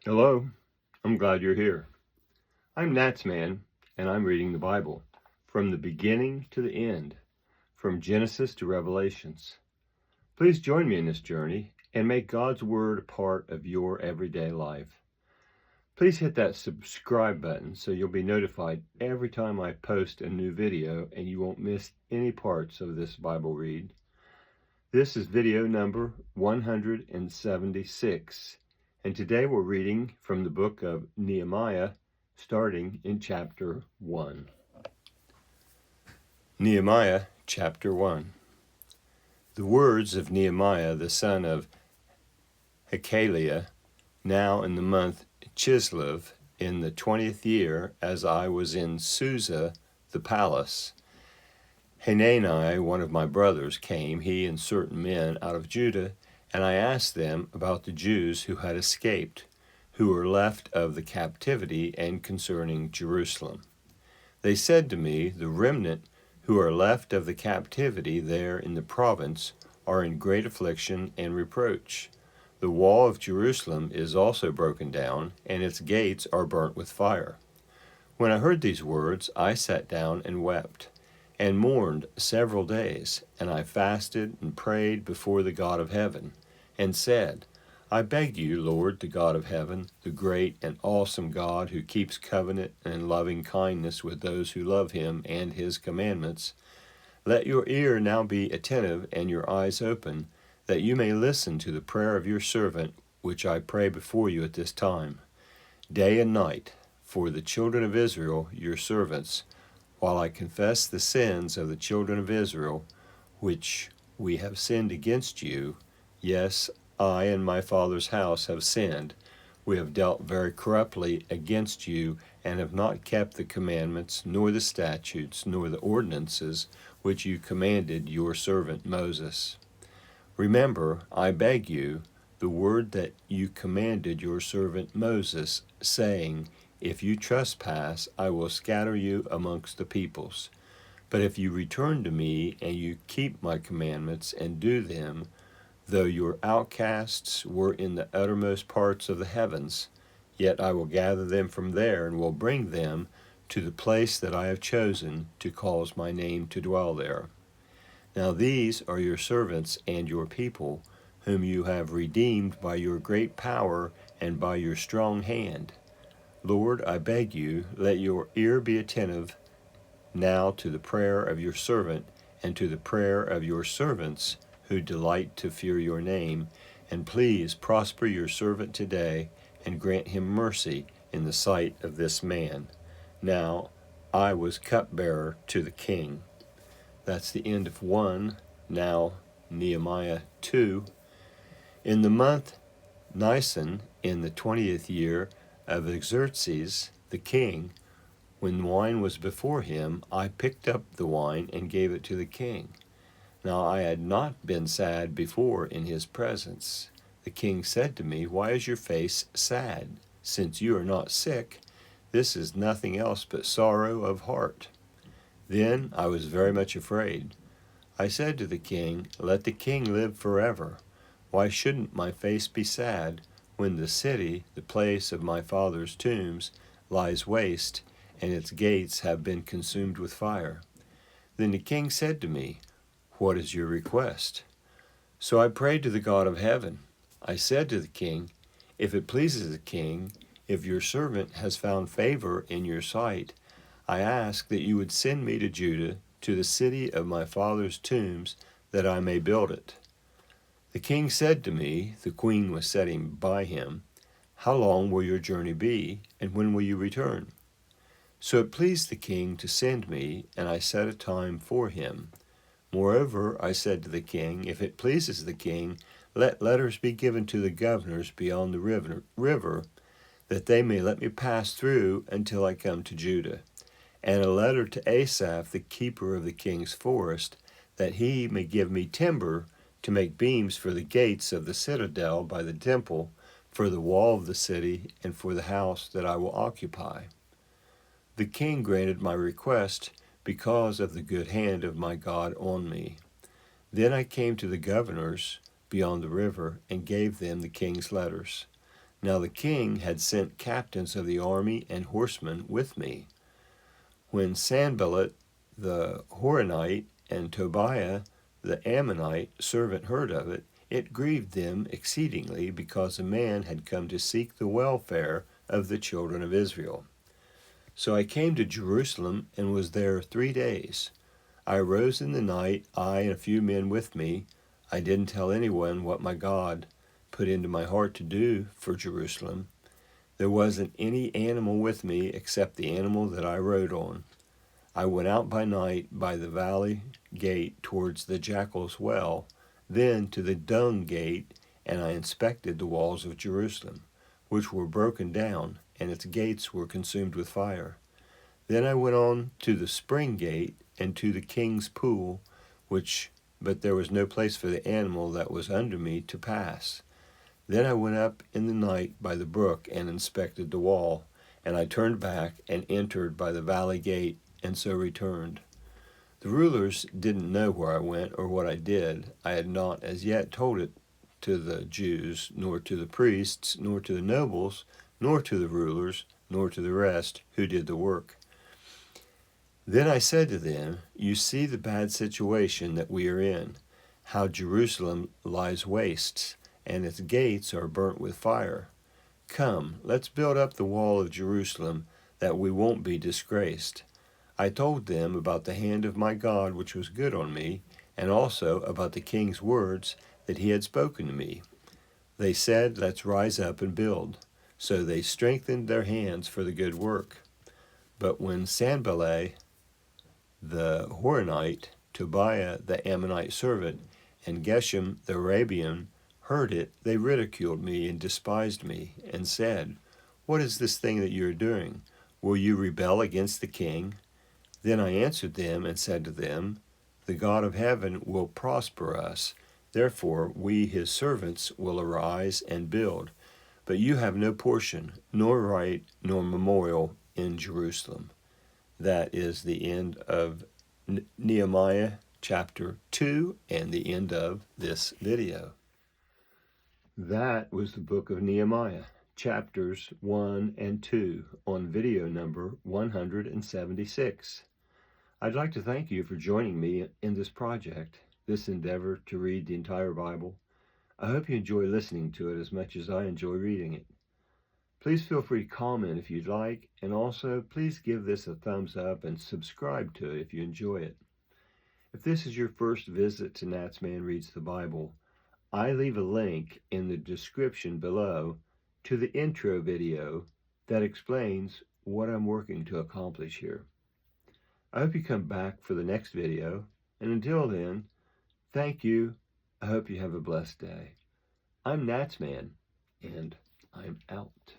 Hello, I'm glad you're here. I'm NatsMan, and I'm reading the Bible from the beginning to the end, from Genesis to Revelations. Please join me in this journey and make God's Word a part of your everyday life. Please hit that subscribe button so you'll be notified every time I post a new video and you won't miss any parts of this Bible read. This is video number 176. And today we're reading from the book of Nehemiah, starting in chapter 1. Nehemiah chapter 1. The words of Nehemiah the son of Hakaliah, now in the month Chislev, in the 20th year, as I was in Susa the palace. Hanani, one of my brothers, came, he and certain men out of Judah, and I asked them about the Jews who had escaped, who were left of the captivity, and concerning Jerusalem. They said to me, the remnant who are left of the captivity there in the province are in great affliction and reproach. The wall of Jerusalem is also broken down, and its gates are burnt with fire. When I heard these words, I sat down and wept, and mourned several days, and I fasted and prayed before the God of heaven, and said, I beg you, Lord, the God of heaven, the great and awesome God who keeps covenant and loving kindness with those who love him and his commandments, let your ear now be attentive and your eyes open, that you may listen to the prayer of your servant, which I pray before you at this time, day and night, for the children of Israel, your servants, while I confess the sins of the children of Israel, which we have sinned against you. Yes, I and my father's house have sinned. We have dealt very corruptly against you, and have not kept the commandments, nor the statutes, nor the ordinances which you commanded your servant Moses. Remember, I beg you, the word that you commanded your servant Moses, saying, If you trespass, I will scatter you amongst the peoples. But if you return to me, and you keep my commandments, and do them, though your outcasts were in the uttermost parts of the heavens, yet I will gather them from there, and will bring them to the place that I have chosen to cause my name to dwell there. Now these are your servants and your people, whom you have redeemed by your great power and by your strong hand. Lord, I beg you, let your ear be attentive now to the prayer of your servant and to the prayer of your servants who delight to fear your name, and please prosper your servant today and grant him mercy in the sight of this man. Now I was cupbearer to the king. That's the end of 1. Now Nehemiah 2. In the month Nisan, in the 20th year of Xerxes the king, when wine was before him, I picked up the wine and gave it to the king. Now I had not been sad before in his presence. The king said to me, Why is your face sad? Since you are not sick, this is nothing else but sorrow of heart. Then I was very much afraid. I said to the king, Let the king live forever. Why shouldn't my face be sad when the city, the place of my father's tombs, lies waste, and its gates have been consumed with fire? Then the king said to me, What is your request? So I prayed to the God of heaven. I said to the king, If it pleases the king, if your servant has found favor in your sight, I ask that you would send me to Judah, to the city of my father's tombs, that I may build it. The king said to me, the queen was sitting by him, How long will your journey be, and when will you return? So it pleased the king to send me, and I set a time for him. Moreover, I said to the king, If it pleases the king, let letters be given to the governors beyond the river, that they may let me pass through until I come to Judah, and a letter to Asaph, the keeper of the king's forest, that he may give me timber to make beams for the gates of the citadel by the temple, for the wall of the city, and for the house that I will occupy. The king granted my request because of the good hand of my God on me. Then I came to the governors beyond the river and gave them the king's letters. Now the king had sent captains of the army and horsemen with me. When Sanballat the Horonite and Tobiah the Ammonite servant heard of it, it grieved them exceedingly, because a man had come to seek the welfare of the children of Israel. So I came to Jerusalem and was there 3 days. I arose in the night, I and a few men with me. I didn't tell anyone what my God put into my heart to do for Jerusalem. There wasn't any animal with me except the animal that I rode on. I went out by night by the valley gate towards the jackal's well, then to the dung gate, and I inspected the walls of Jerusalem, which were broken down, and its gates were consumed with fire. Then I went on to the spring gate and to the king's pool, but there was no place for the animal that was under me to pass. Then I went up in the night by the brook and inspected the wall, and I turned back and entered by the valley gate, and so returned. The rulers didn't know where I went or what I did. I had not as yet told it to the Jews, nor to the priests, nor to the nobles, nor to the rulers, nor to the rest who did the work. Then I said to them, "You see the bad situation that we are in, how Jerusalem lies waste, and its gates are burnt with fire. Come, let's build up the wall of Jerusalem, that we won't be disgraced." I told them about the hand of my God which was good on me, and also about the king's words that he had spoken to me. They said, "Let's rise up and build." So they strengthened their hands for the good work. But when Sanballat the Horonite, Tobiah the Ammonite servant, and Geshem the Arabian heard it, they ridiculed me and despised me, and said, "What is this thing that you are doing? Will you rebel against the king?" Then I answered them and said to them, "The God of heaven will prosper us. Therefore we, his servants, will arise and build. But you have no portion, nor right, nor memorial in Jerusalem." That is the end of Nehemiah chapter 2 and the end of this video. That was the book of Nehemiah, chapters 1 and 2, on video number 176. I'd like to thank you for joining me in this project, this endeavor to read the entire Bible. I hope you enjoy listening to it as much as I enjoy reading it. Please feel free to comment if you'd like, and also please give this a thumbs up and subscribe to it if you enjoy it. If this is your first visit to NatsMan Reads the Bible, I leave a link in the description below to the intro video that explains what I'm working to accomplish here. I hope you come back for the next video, and until then, thank you. I hope you have a blessed day. I'm NatsMan, and I'm out.